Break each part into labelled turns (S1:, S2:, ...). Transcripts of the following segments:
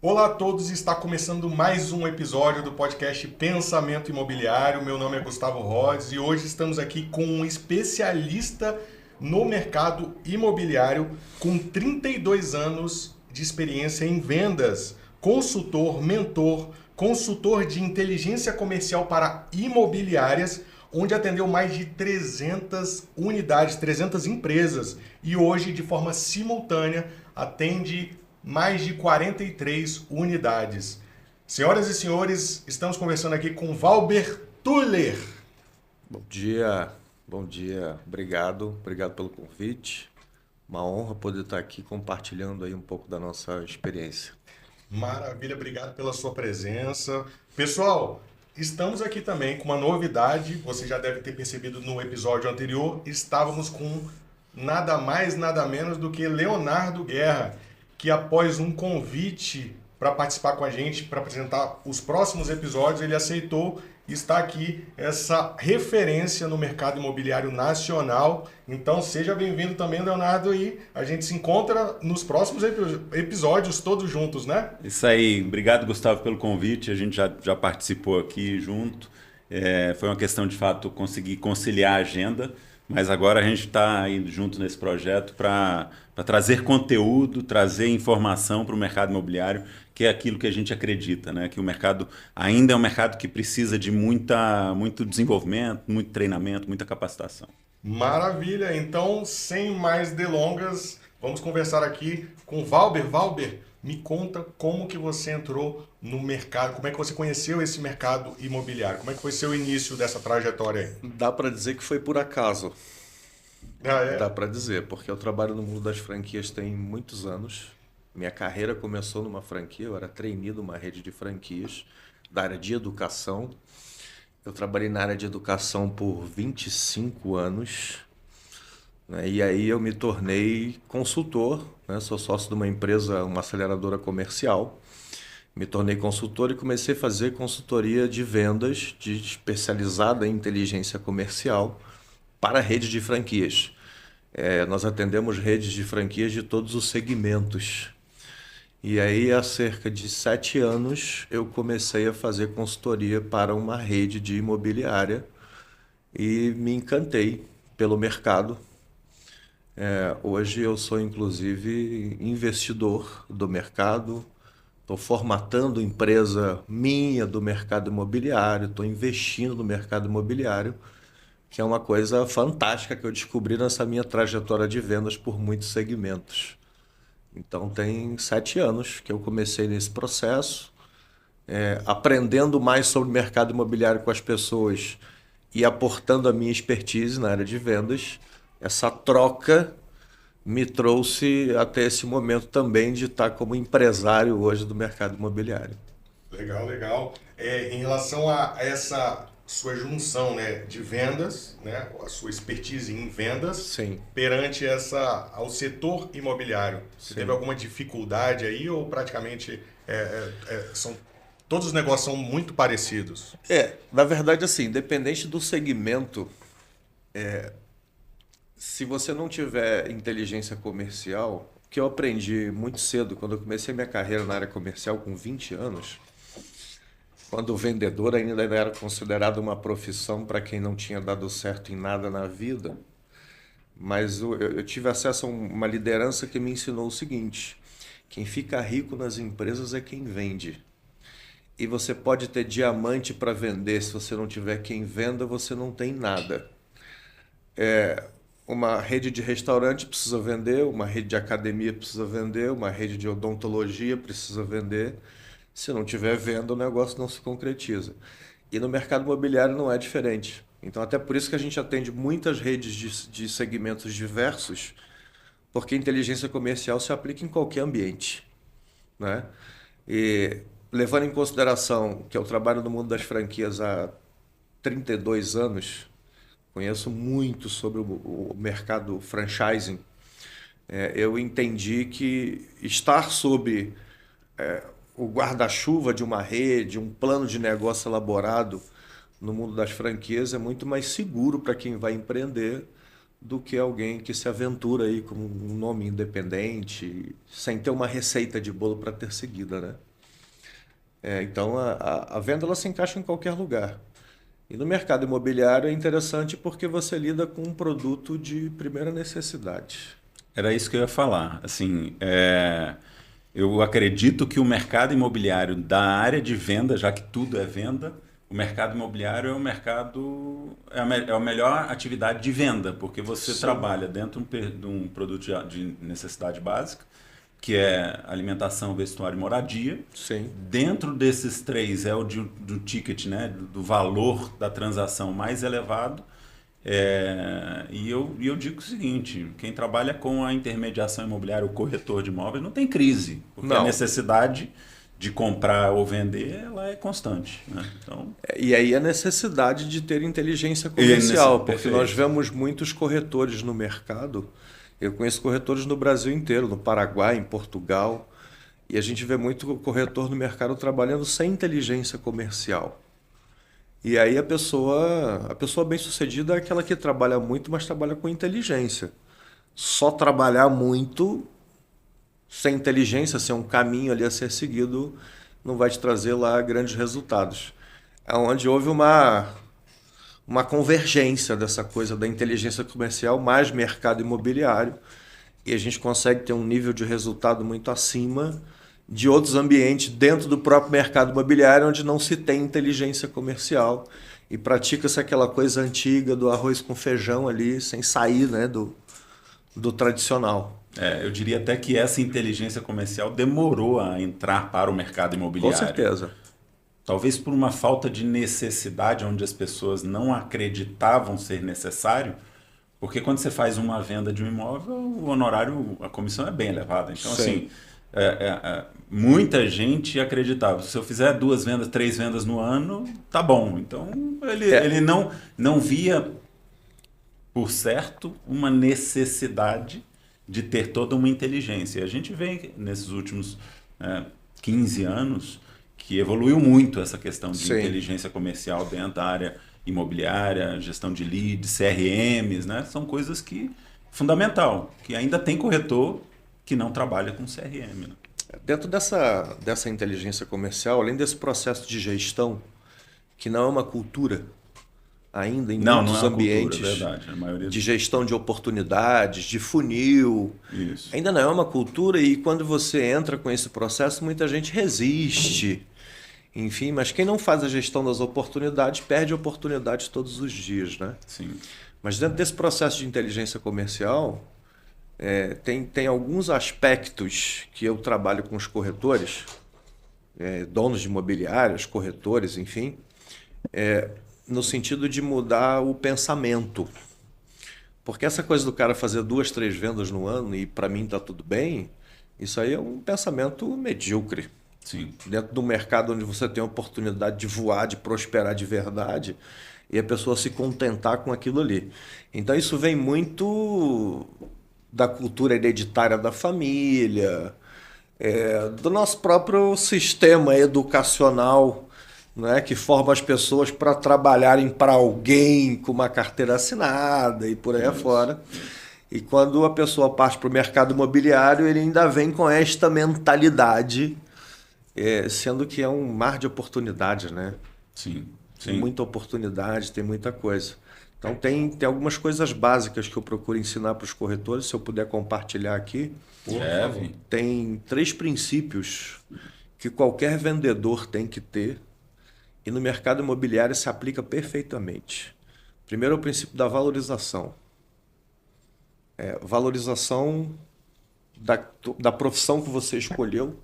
S1: Olá a todos, está começando mais um episódio do podcast Pensamento Imobiliário. Meu nome é Gustavo Rhodes e hoje estamos aqui com um especialista no mercado imobiliário com 32 anos de experiência em vendas, consultor, mentor, consultor de inteligência comercial para imobiliárias, onde atendeu mais de 300 unidades, 300 empresas e hoje, de forma simultânea, atende mais de 43 unidades. Senhoras e senhores, estamos conversando aqui com Valber Tuller.
S2: Bom dia, bom dia. Obrigado pelo convite. Uma honra poder estar aqui compartilhando aí um pouco da nossa experiência.
S1: Maravilha, obrigado pela sua presença. Pessoal, estamos aqui também com uma novidade, você já deve ter percebido no episódio anterior, estávamos com nada mais, nada menos do que Leonardo Guerra, que após um convite para participar com a gente, para apresentar os próximos episódios, ele aceitou e está aqui essa referência no mercado imobiliário nacional. Então seja bem-vindo também, Leonardo, e a gente se encontra nos próximos episódios todos juntos, né?
S3: Isso aí, obrigado Gustavo pelo convite, a gente já participou aqui junto. Foi uma questão de fato conseguir conciliar a agenda, mas agora a gente está indo junto nesse projeto para trazer conteúdo, trazer informação para o mercado imobiliário, que é aquilo que a gente acredita, né? Que o mercado ainda é um mercado que precisa de muito desenvolvimento, muito treinamento, muita capacitação.
S1: Maravilha, então sem mais delongas, vamos conversar aqui com Valber. Valber, me conta como que você entrou no mercado, como é que você conheceu esse mercado imobiliário, como é que foi seu início dessa trajetória aí?
S2: Dá para dizer que foi por acaso,
S1: Ah,
S2: dá
S1: é?
S2: para dizer, porque eu trabalho no mundo das franquias tem muitos anos. Minha carreira começou numa franquia, eu era trainee de uma rede de franquias da área de educação. Eu trabalhei na área de educação por 25 anos, né? E aí eu me tornei consultor, né? Sou sócio de uma empresa, uma aceleradora comercial. Me tornei consultor e comecei a fazer consultoria de vendas especializada em inteligência comercial para rede de franquias. Nós atendemos redes de franquias de todos os segmentos. E aí, há cerca de 7 anos, eu comecei a fazer consultoria para uma rede de imobiliária e me encantei pelo mercado. Hoje eu sou, inclusive, investidor do mercado, estou formatando empresa minha do mercado imobiliário, estou investindo no mercado imobiliário, que é uma coisa fantástica que eu descobri nessa minha trajetória de vendas por muitos segmentos. Então, tem 7 anos que eu comecei nesse processo, aprendendo mais sobre o mercado imobiliário com as pessoas e aportando a minha expertise na área de vendas. Essa troca me trouxe até esse momento também de estar como empresário hoje do mercado imobiliário.
S1: Legal, legal. Em relação a essa sua junção, né, de vendas, né, a sua expertise em vendas
S2: Sim,
S1: perante ao setor imobiliário, você teve
S2: sim.
S1: alguma dificuldade aí ou praticamente todos os negócios são muito parecidos?
S2: Na verdade, assim, independente do segmento, se você não tiver inteligência comercial, que eu aprendi muito cedo, quando eu comecei minha carreira na área comercial com 20 anos, quando o vendedor ainda era considerado uma profissão para quem não tinha dado certo em nada na vida, mas eu tive acesso a uma liderança que me ensinou o seguinte: quem fica rico nas empresas é quem vende. E você pode ter diamante para vender, se você não tiver quem venda, você não tem nada. Uma rede de restaurante precisa vender, uma rede de academia precisa vender, uma rede de odontologia precisa vender. Se não tiver venda, o negócio não se concretiza. E no mercado imobiliário não é diferente. Então, até por isso que a gente atende muitas redes de segmentos diversos, porque a inteligência comercial se aplica em qualquer ambiente, né? E levando em consideração que eu trabalho no mundo das franquias há 32 anos, conheço muito sobre o mercado franchising. Eu entendi que estar sob o guarda-chuva de uma rede, um plano de negócio elaborado no mundo das franquias é muito mais seguro para quem vai empreender do que alguém que se aventura aí com um nome independente, sem ter uma receita de bolo para ter seguida, né? Então, a venda ela se encaixa em qualquer lugar. E no mercado imobiliário é interessante porque você lida com um produto de primeira necessidade.
S3: Era isso que eu ia falar. Assim, eu acredito que o mercado imobiliário da área de venda, já que tudo é venda, o mercado imobiliário é o mercado é a melhor atividade de venda, porque você
S2: Sim.
S3: trabalha dentro de um produto de necessidade básica, que é alimentação, vestuário e moradia.
S2: Sim.
S3: Dentro desses três é o do ticket, né, do valor da transação mais elevado. E eu digo o seguinte, quem trabalha com a intermediação imobiliária, o corretor de imóveis, não tem crise, porque a
S2: Não.
S3: necessidade de comprar ou vender ela é constante, né? Então,
S2: E aí a necessidade de ter inteligência comercial, porque
S3: perfeito.
S2: nós vemos muitos corretores no mercado. Eu conheço corretores no Brasil inteiro, no Paraguai, em Portugal, e a gente vê muito corretor no mercado trabalhando sem inteligência comercial. E aí a pessoa bem-sucedida é aquela que trabalha muito, mas trabalha com inteligência. Só trabalhar muito sem inteligência, sem um caminho ali a ser seguido, não vai te trazer lá grandes resultados. É onde houve uma convergência dessa coisa da inteligência comercial mais mercado imobiliário, e a gente consegue ter um nível de resultado muito acima de outros ambientes dentro do próprio mercado imobiliário onde não se tem inteligência comercial e pratica-se aquela coisa antiga do arroz com feijão ali, sem sair, né, do tradicional.
S3: eu diria até que essa inteligência comercial demorou a entrar para o mercado
S2: Com
S3: imobiliário.
S2: certeza.
S3: Talvez por uma falta de necessidade, onde as pessoas não acreditavam ser necessário, porque quando você faz uma venda de um imóvel, o honorário, a comissão é bem elevada. Então,
S2: Sim.
S3: assim, muita gente acreditava, se eu fizer 2 vendas, 3 vendas no ano, tá bom. Então, ele não via, por certo, uma necessidade de ter toda uma inteligência. E a gente vê nesses últimos 15 anos que evoluiu muito essa questão de
S2: Sim.
S3: inteligência comercial dentro da área imobiliária, gestão de leads, CRMs, né? São coisas que fundamental, que ainda tem corretor que não trabalha com CRM. Né?
S2: Dentro dessa inteligência comercial, além desse processo de gestão, que não é uma cultura ainda em muitos
S3: não é
S2: ambientes,
S3: cultura, é verdade. A maioria
S2: de gestão de oportunidades, de funil,
S3: Isso.
S2: ainda não é uma cultura, e quando você entra com esse processo, muita gente resiste. Enfim, mas quem não faz a gestão das oportunidades perde oportunidades todos os dias, né?
S3: Sim.
S2: Mas dentro desse processo de inteligência comercial, tem alguns aspectos que eu trabalho com os corretores, donos de imobiliários, corretores, enfim, no sentido de mudar o pensamento. Porque essa coisa do cara fazer 2, 3 vendas no ano e para mim tá tudo bem, isso aí é um pensamento medíocre.
S3: Sim.
S2: Dentro do mercado onde você tem a oportunidade de voar, de prosperar de verdade, e a pessoa se contentar com aquilo ali. Então isso vem muito da cultura hereditária da família, do nosso próprio sistema educacional, né, que forma as pessoas para trabalharem para alguém com uma carteira assinada e por aí afora. E quando a pessoa parte para o mercado imobiliário, ele ainda vem com esta mentalidade, sendo que é um mar de oportunidades, né?
S3: Sim.
S2: Tem muita oportunidade, tem muita coisa. Então tem algumas coisas básicas que eu procuro ensinar para os corretores, se eu puder compartilhar aqui.
S3: Deve.
S2: Tem 3 princípios que qualquer vendedor tem que ter e no mercado imobiliário se aplica perfeitamente. Primeiro é o princípio da valorização. Valorização da profissão que você escolheu.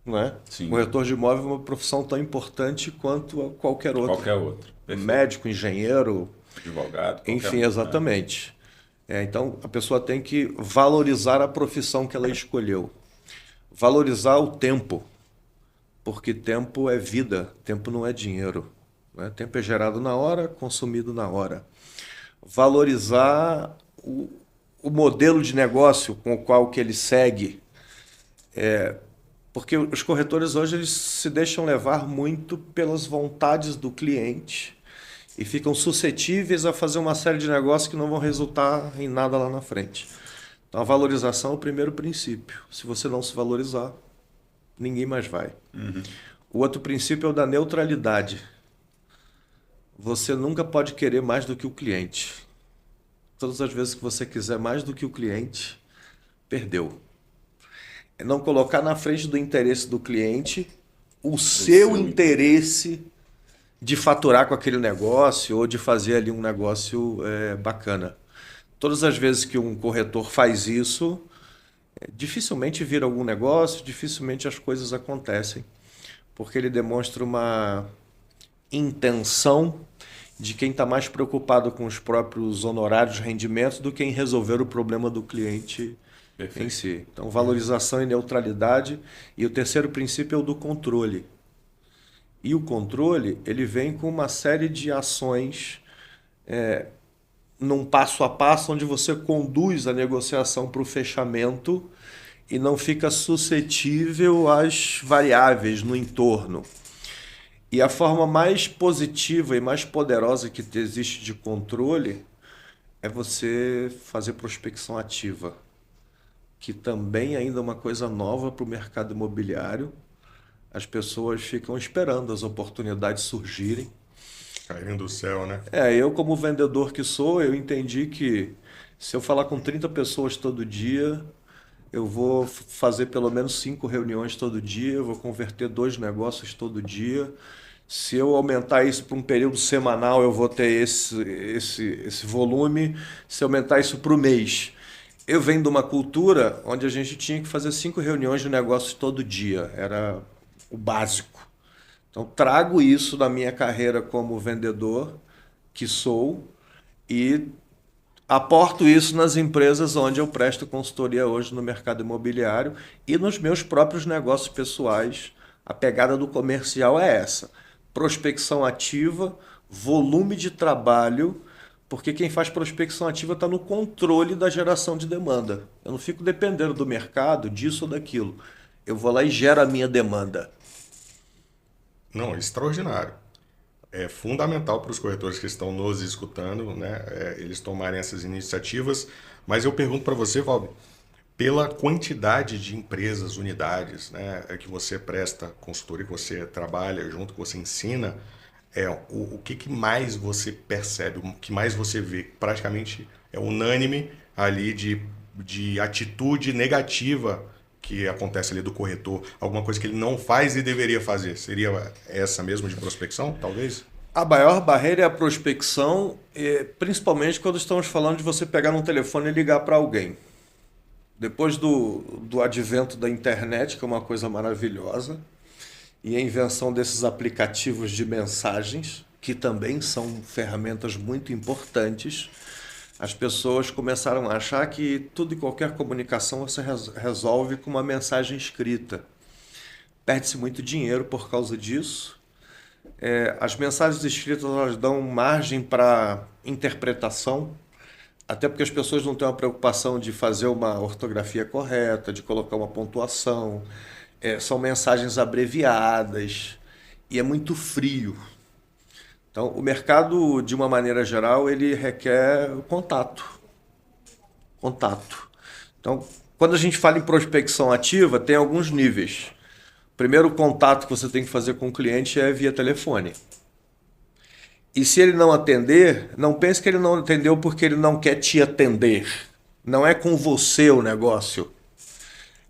S2: Não é?
S3: Sim.
S2: Corretor de imóvel é uma profissão tão importante quanto qualquer outra.
S3: Qualquer outra. Perfeito.
S2: Médico, engenheiro,
S3: Advogado.
S2: enfim, exatamente. Então, a pessoa tem que valorizar a profissão que ela escolheu. Valorizar o tempo, porque tempo é vida, tempo não é dinheiro. Né? Tempo é gerado na hora, consumido na hora. Valorizar o modelo de negócio com o qual que ele segue. Porque os corretores hoje eles se deixam levar muito pelas vontades do cliente e ficam suscetíveis a fazer uma série de negócios que não vão resultar em nada lá na frente. Então a valorização é o primeiro princípio. Se você não se valorizar, ninguém mais vai.
S3: Uhum.
S2: O outro princípio é o da neutralidade. Você nunca pode querer mais do que o cliente. Todas as vezes que você quiser mais do que o cliente, perdeu. É não colocar na frente do interesse do cliente o seu interesse de faturar com aquele negócio ou de fazer ali um negócio bacana. Todas as vezes que um corretor faz isso, dificilmente vira algum negócio, dificilmente as coisas acontecem, porque ele demonstra uma intenção de quem está mais preocupado com os próprios honorários, rendimentos, do que em resolver o problema do cliente em si. Então, valorização e neutralidade. E o terceiro princípio é o do controle. E o controle, ele vem com uma série de ações num passo a passo, onde você conduz a negociação para o fechamento e não fica suscetível às variáveis no entorno. E a forma mais positiva e mais poderosa que existe de controle é você fazer prospecção ativa, que também ainda é uma coisa nova para o mercado imobiliário. As pessoas ficam esperando as oportunidades surgirem.
S1: Caírem do céu, né?
S2: Eu como vendedor que sou, eu entendi que se eu falar com 30 pessoas todo dia, eu vou fazer pelo menos 5 reuniões todo dia, eu vou converter 2 negócios todo dia. Se eu aumentar isso para um período semanal, eu vou ter esse volume. Se eu aumentar isso para o mês. Eu venho de uma cultura onde a gente tinha que fazer 5 reuniões de negócios todo dia. Era o básico. Então, trago isso da minha carreira como vendedor, que sou, e aporto isso nas empresas onde eu presto consultoria hoje no mercado imobiliário e nos meus próprios negócios pessoais. A pegada do comercial é essa: prospecção ativa, volume de trabalho, porque quem faz prospecção ativa está no controle da geração de demanda. Eu não fico dependendo do mercado, disso ou daquilo. Eu vou lá e gero a minha demanda.
S1: Não, extraordinário. É fundamental para os corretores que estão nos escutando, né, eles tomarem essas iniciativas. Mas eu pergunto para você, Valber, pela quantidade de empresas, unidades, né, que você presta consultoria, que você trabalha junto, que você ensina, o que mais você percebe, o que mais você vê? Praticamente é unânime ali de atitude negativa que acontece ali do corretor, alguma coisa que ele não faz e deveria fazer. Seria essa mesmo de prospecção, talvez?
S2: A maior barreira é a prospecção, principalmente quando estamos falando de você pegar um telefone e ligar para alguém. Depois do advento da internet, que é uma coisa maravilhosa, e a invenção desses aplicativos de mensagens, que também são ferramentas muito importantes, as pessoas começaram a achar que tudo e qualquer comunicação você resolve com uma mensagem escrita. Perde-se muito dinheiro por causa disso. As mensagens escritas elas dão margem para interpretação, até porque as pessoas não têm uma preocupação de fazer uma ortografia correta, de colocar uma pontuação. São mensagens abreviadas e é muito frio. Então, o mercado, de uma maneira geral, ele requer contato. Contato. Então, quando a gente fala em prospecção ativa, tem alguns níveis. O primeiro contato que você tem que fazer com o cliente é via telefone. E se ele não atender, não pense que ele não atendeu porque ele não quer te atender. Não é com você o negócio.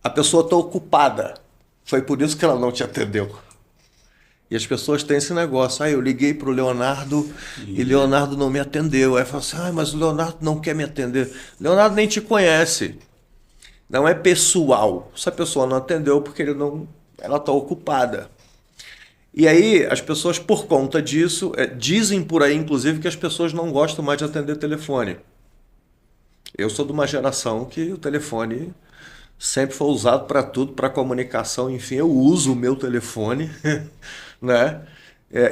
S2: A pessoa está ocupada. Foi por isso que ela não te atendeu. E as pessoas têm esse negócio. Eu liguei para o Leonardo e Leonardo não me atendeu. Aí fala assim, mas o Leonardo não quer me atender. Leonardo nem te conhece. Não é pessoal. Se a pessoa não atendeu porque ela está ocupada. E aí as pessoas, por conta disso, dizem por aí, inclusive, que as pessoas não gostam mais de atender telefone. Eu sou de uma geração que o telefone sempre foi usado para tudo, para comunicação, enfim, eu uso o meu telefone, né?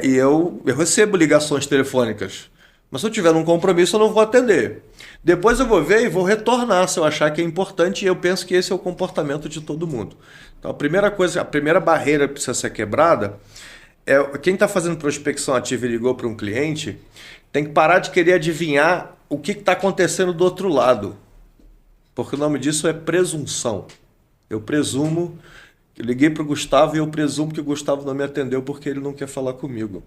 S2: E eu recebo ligações telefônicas, mas se eu tiver um compromisso eu não vou atender. Depois eu vou ver e vou retornar se eu achar que é importante, e eu penso que esse é o comportamento de todo mundo. Então a primeira barreira que precisa ser quebrada é quem está fazendo prospecção ativa e ligou para um cliente, tem que parar de querer adivinhar o que está acontecendo do outro lado. Porque o nome disso é presunção. Eu presumo Eu liguei para o Gustavo e eu presumo que o Gustavo não me atendeu porque ele não quer falar comigo.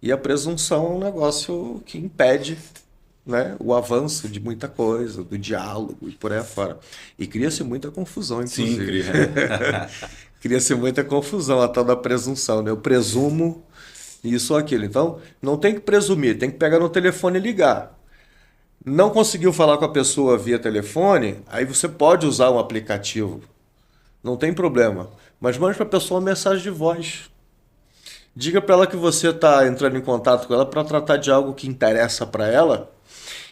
S2: E a presunção é um negócio que impede, né, o avanço de muita coisa, do diálogo e por aí afora. E cria-se muita confusão, inclusive.
S3: Sim,
S2: Cria-se muita confusão a tal da presunção, né? Eu presumo isso ou aquilo. Então, não tem que presumir, tem que pegar no telefone e ligar. Não conseguiu falar com a pessoa via telefone, aí você pode usar um aplicativo. Não tem problema. Mas mande para a pessoa uma mensagem de voz. Diga para ela que você está entrando em contato com ela para tratar de algo que interessa para ela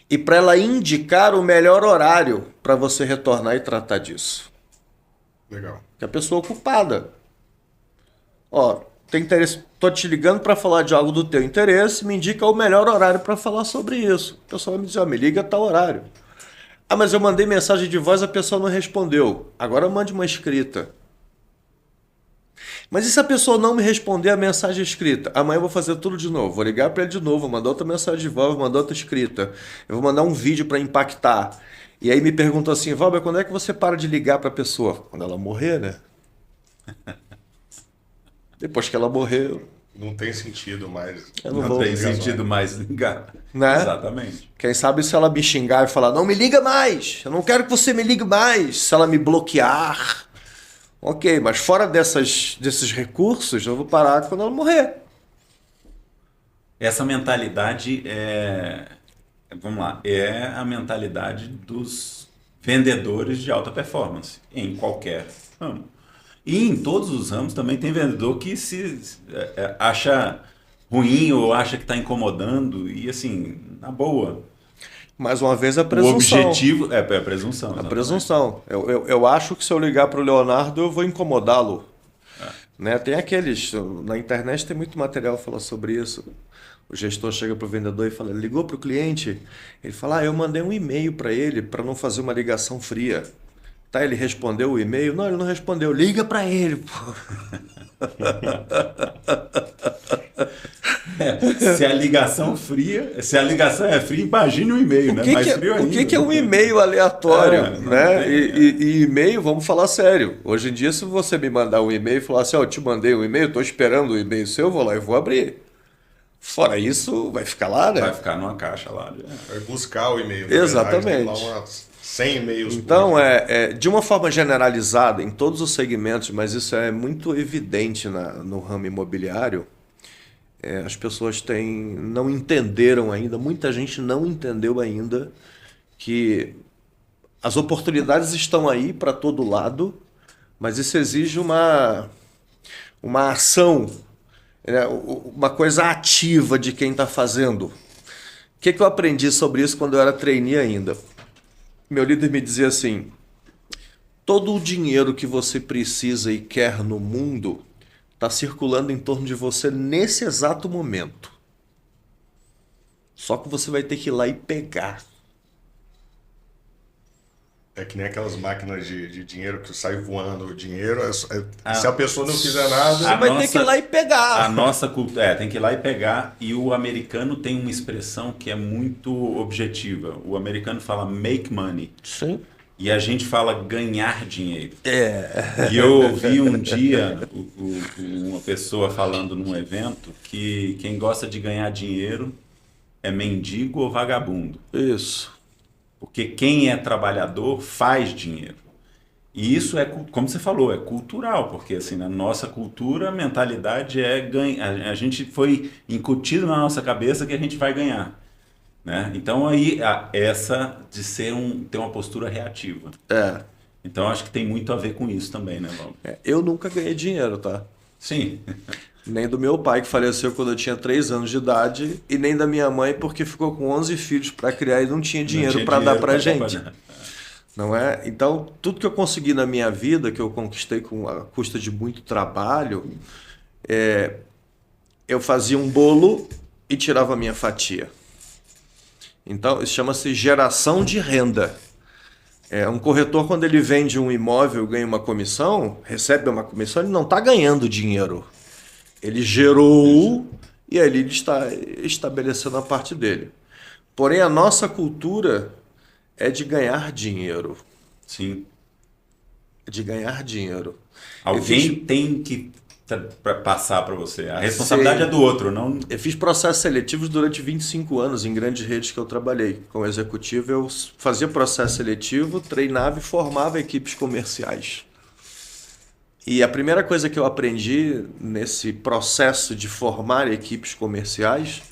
S2: e para ela indicar o melhor horário para você retornar e tratar disso.
S1: Legal.
S2: Que a pessoa ocupada. Ó, tem interesse, tô te ligando para falar de algo do teu interesse, me indica o melhor horário para falar sobre isso. A pessoa vai me dizer, ó, me liga a tal horário. Ah, mas eu mandei mensagem de voz, a pessoa não respondeu. Agora mande uma escrita. Mas e se a pessoa não me responder a mensagem escrita? Amanhã eu vou fazer tudo de novo. Vou ligar para ele de novo, vou mandar outra mensagem de voz, vou mandar outra escrita. Eu vou mandar um vídeo para impactar. E aí me perguntou assim, Valber, quando é que você para de ligar para a pessoa? Quando ela morrer, né? Depois que ela morreu,
S1: Não tem sentido mais.
S2: eu não
S3: Não
S2: vou
S3: tem
S2: ligar.
S3: sentido mais ligar.
S2: Né?
S3: Exatamente.
S2: Quem sabe se ela me xingar e falar, não me liga mais, eu não quero que você me ligue mais. Se ela me bloquear, ok, mas fora desses recursos, eu vou parar quando ela morrer.
S3: Essa mentalidade vamos lá, é a mentalidade dos vendedores de alta performance, em qualquer ramo. E em todos os ramos também tem vendedor que se acha ruim ou acha que está incomodando e assim, na boa.
S2: Mais uma vez, a
S3: O
S2: presunção.
S3: objetivo é a presunção.
S2: A
S3: exatamente.
S2: presunção. Eu acho que se eu ligar para o Leonardo, eu vou incomodá-lo. Né? Tem aqueles. Na internet tem muito material falando sobre isso. O gestor chega para o vendedor e fala: ligou para o cliente? Ele fala: eu mandei um e-mail para ele para não fazer uma ligação fria. Tá, ele respondeu o e-mail? Não, ele não respondeu. Liga para ele, pô.
S3: Se a ligação é fria, imagine o e-mail, né? Mais frio
S2: O
S3: ainda.
S2: que é um e-mail aleatório,
S3: Não
S2: né?
S3: tem,
S2: E e-mail, vamos falar sério. Hoje em dia, se você me mandar um e-mail e falar assim, ó, eu te mandei um e-mail, estou esperando o e-mail seu, eu vou lá e vou abrir. Fora isso, vai ficar lá, né?
S3: Vai ficar numa caixa lá.
S1: Vai buscar o e-mail.
S2: Exatamente.
S1: Tem lá umas 100 e-mails.
S2: Então,
S1: por dia.
S2: de uma forma generalizada, em todos os segmentos, mas isso é muito evidente no ramo imobiliário, as pessoas não entenderam ainda, muita gente não entendeu ainda que as oportunidades estão aí para todo lado, mas isso exige uma ação, né, uma coisa ativa de quem está fazendo. O que eu aprendi sobre isso quando eu era trainee ainda? Meu líder me dizia assim, todo o dinheiro que você precisa e quer no mundo está circulando em torno de você nesse exato momento. Só que você vai ter que ir lá e pegar.
S1: É que nem aquelas máquinas de dinheiro que sai voando o dinheiro. Se a pessoa não fizer nada.
S2: Você vai ter que ir lá e pegar.
S3: A nossa cultura. Tem que ir lá e pegar. E o americano tem uma expressão que é muito objetiva. O americano fala make money.
S2: Sim.
S3: E a gente fala ganhar dinheiro. E eu ouvi um dia uma pessoa falando num evento que quem gosta de ganhar dinheiro é mendigo ou vagabundo.
S2: Isso.
S3: Porque quem é trabalhador faz dinheiro. E isso é, como você falou, é cultural, porque assim, na nossa cultura a mentalidade é ganhar. A gente foi incutido na nossa cabeça que a gente vai ganhar. Né? Então aí essa de ter uma postura reativa. Então acho que tem muito a ver com isso também, né, Valber?
S2: Eu nunca ganhei dinheiro, tá?
S3: Sim.
S2: Nem do meu pai, que faleceu quando eu tinha 3 anos de idade, e nem da minha mãe, porque ficou com 11 filhos para criar e não tinha dinheiro para dar para gente. Não é? Então, tudo que eu consegui na minha vida, que eu conquistei com a custa de muito trabalho, eu fazia um bolo e tirava a minha fatia. Então, isso chama-se geração de renda. Um corretor, quando ele vende um imóvel, ganha uma comissão, recebe uma comissão, ele não está ganhando dinheiro. Ele gerou e aí ele está estabelecendo a parte dele. Porém, a nossa cultura é de ganhar dinheiro.
S3: Sim.
S2: De ganhar dinheiro.
S3: Alguém tem que passar para você. A responsabilidade é do outro, não...
S2: Eu fiz processos seletivos durante 25 anos em grandes redes que eu trabalhei. Como executivo, eu fazia processo seletivo, treinava e formava equipes comerciais. E a primeira coisa que eu aprendi nesse processo de formar equipes comerciais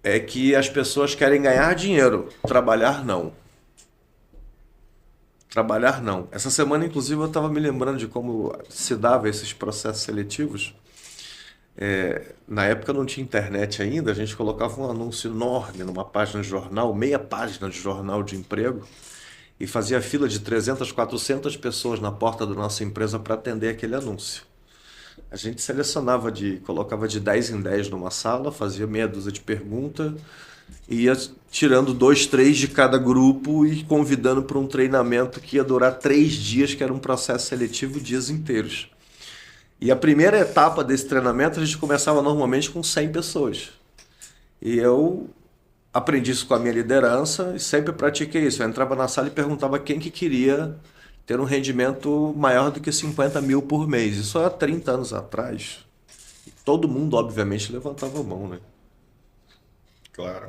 S2: é que as pessoas querem ganhar dinheiro, trabalhar não. Trabalhar não. Essa semana, inclusive, eu estava me lembrando de como se dava esses processos seletivos. Na época não tinha internet ainda, a gente colocava um anúncio enorme numa página de jornal, meia página de jornal de emprego, e fazia fila de 300, 400 pessoas na porta da nossa empresa para atender aquele anúncio. A gente selecionava, colocava de 10 em 10 numa sala, fazia meia dúzia de perguntas, ia tirando 2, 3 de cada grupo e convidando para um treinamento que ia durar 3 dias, que era um processo seletivo dias inteiros. E a primeira etapa desse treinamento a gente começava normalmente com 100 pessoas. E eu aprendi isso com a minha liderança e sempre pratiquei isso. Eu entrava na sala e perguntava quem que queria ter um rendimento maior do que 50 mil por mês. Isso há 30 anos atrás. E todo mundo, obviamente, levantava a mão, né?
S1: Claro.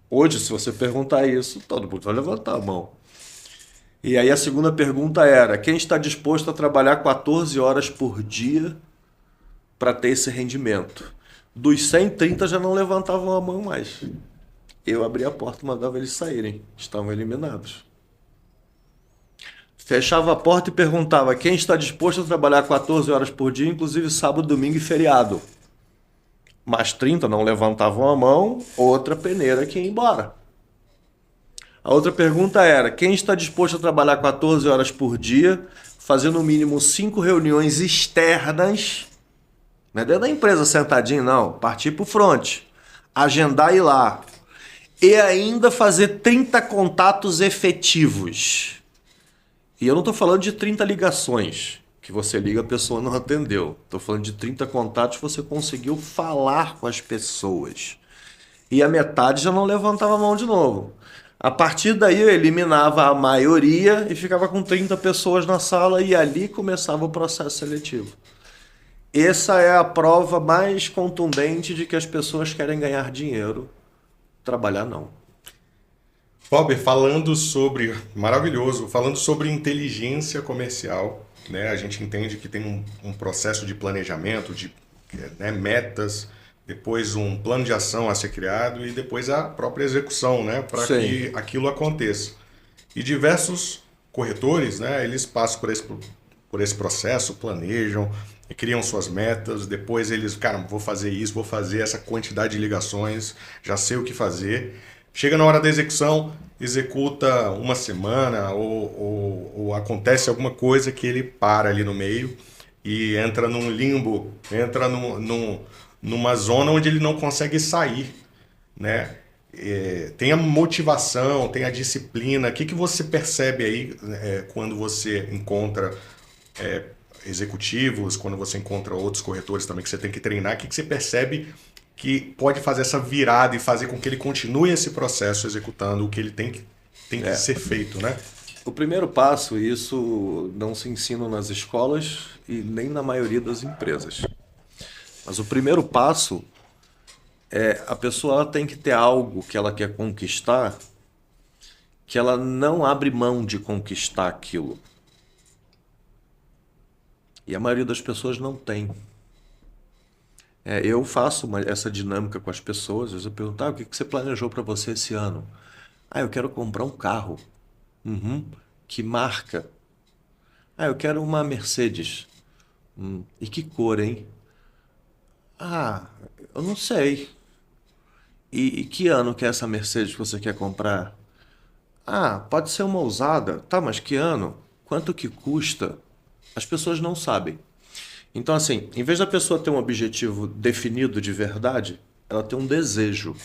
S2: Hoje, se você perguntar isso, todo mundo vai levantar a mão. E aí a segunda pergunta era: quem está disposto a trabalhar 14 horas por dia para ter esse rendimento? Dos 130 já não levantavam a mão mais. Eu abria a porta e mandava eles saírem. Estavam eliminados. Fechava a porta e perguntava: quem está disposto a trabalhar 14 horas por dia, inclusive sábado, domingo e feriado? Mais 30 não levantavam a mão, outra peneira que ia embora. A outra pergunta era: quem está disposto a trabalhar 14 horas por dia, fazendo no mínimo 5 reuniões externas, não é dentro da empresa sentadinho não, partir para o front, agendar e ir lá, e ainda fazer 30 contatos efetivos. E eu não estou falando de 30 ligações, que você liga, a pessoa não atendeu. Estou falando de 30 contatos que você conseguiu falar com as pessoas. E a metade já não levantava a mão de novo. A partir daí eu eliminava a maioria e ficava com 30 pessoas na sala e ali começava o processo seletivo. Essa é a prova mais contundente de que as pessoas querem ganhar dinheiro, trabalhar não.
S1: Bob, falando sobre, maravilhoso, falando sobre inteligência comercial, né? A gente entende que tem um processo de planejamento, de metas, depois um plano de ação a ser criado e depois a própria execução, né? Para que aquilo aconteça. E diversos corretores, né? Eles passam por esse processo, planejam, criam suas metas, depois eles, cara, vou fazer isso, vou fazer essa quantidade de ligações, já sei o que fazer. Chega na hora da execução, executa uma semana ou acontece alguma coisa que ele para ali no meio e entra num limbo, entra numa zona onde ele não consegue sair, né? Tem a motivação, tem a disciplina. O que você percebe aí quando você encontra executivos, quando você encontra outros corretores também que você tem que treinar? O que você percebe que pode fazer essa virada e fazer com que ele continue esse processo executando o que ele tem que ser feito, né?
S2: O primeiro passo, isso não se ensina nas escolas e nem na maioria das empresas. Mas o primeiro passo é a pessoa ela tem que ter algo que ela quer conquistar, que ela não abre mão de conquistar aquilo. E a maioria das pessoas não tem. Eu faço essa dinâmica com as pessoas. Às vezes eu pergunto: o que você planejou para você esse ano? Eu quero comprar um carro. Que marca? Eu quero uma Mercedes. E que cor, hein? Eu não sei. E que ano que é essa Mercedes que você quer comprar? Pode ser uma usada. Tá, mas que ano? Quanto que custa? As pessoas não sabem. Então, assim, em vez da pessoa ter um objetivo definido de verdade, ela tem um desejo.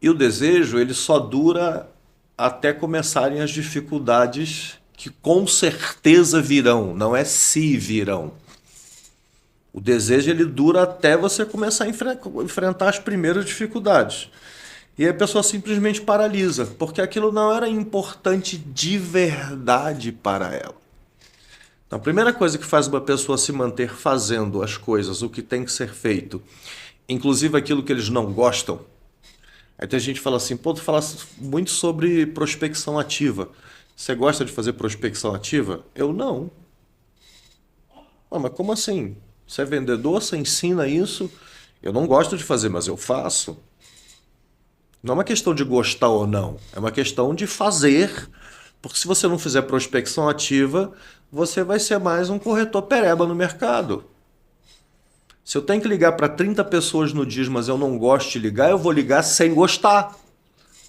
S2: E o desejo, ele só dura até começarem as dificuldades que com certeza virão, não é se virão. O desejo, ele dura até você começar a enfrentar as primeiras dificuldades. E aí a pessoa simplesmente paralisa, porque aquilo não era importante de verdade para ela. Então, a primeira coisa que faz uma pessoa se manter fazendo as coisas, o que tem que ser feito, inclusive aquilo que eles não gostam. Aí tem gente que fala assim, pô, tu fala muito sobre prospecção ativa. Você gosta de fazer prospecção ativa? Eu não. Ah, mas como assim? Você é vendedor, você ensina isso? Eu não gosto de fazer, mas eu faço. Não é uma questão de gostar ou não, é uma questão de fazer, porque se você não fizer prospecção ativa, você vai ser mais um corretor pereba no mercado. Se eu tenho que ligar para 30 pessoas no dia, mas eu não gosto de ligar, eu vou ligar sem gostar,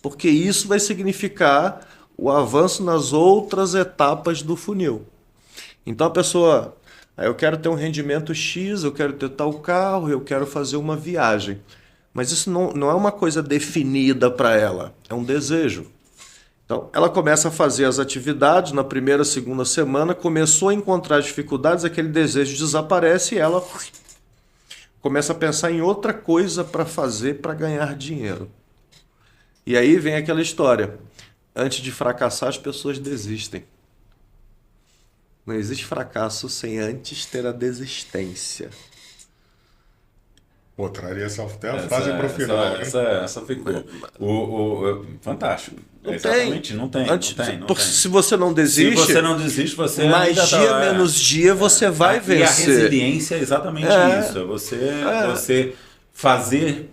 S2: porque isso vai significar o avanço nas outras etapas do funil. Então a pessoa, eu quero ter um rendimento X, eu quero ter tal carro, eu quero fazer uma viagem. Mas isso não é uma coisa definida para ela, é um desejo. Então, ela começa a fazer as atividades na primeira, segunda semana, começou a encontrar dificuldades, aquele desejo desaparece e ela começa a pensar em outra coisa para fazer para ganhar dinheiro. E aí vem aquela história. Antes de fracassar, as pessoas desistem. Não existe fracasso sem antes ter a desistência.
S1: Pô, traria essa frase para o final.
S3: Essa ficou. Fantástico.
S2: Não
S3: Exatamente,
S2: tem.
S3: não tem.
S2: Porque se você não desiste,
S3: você
S2: mais
S3: ainda
S2: dia menos dia você vai vencer.
S3: E a resiliência é exatamente isso. É você fazer,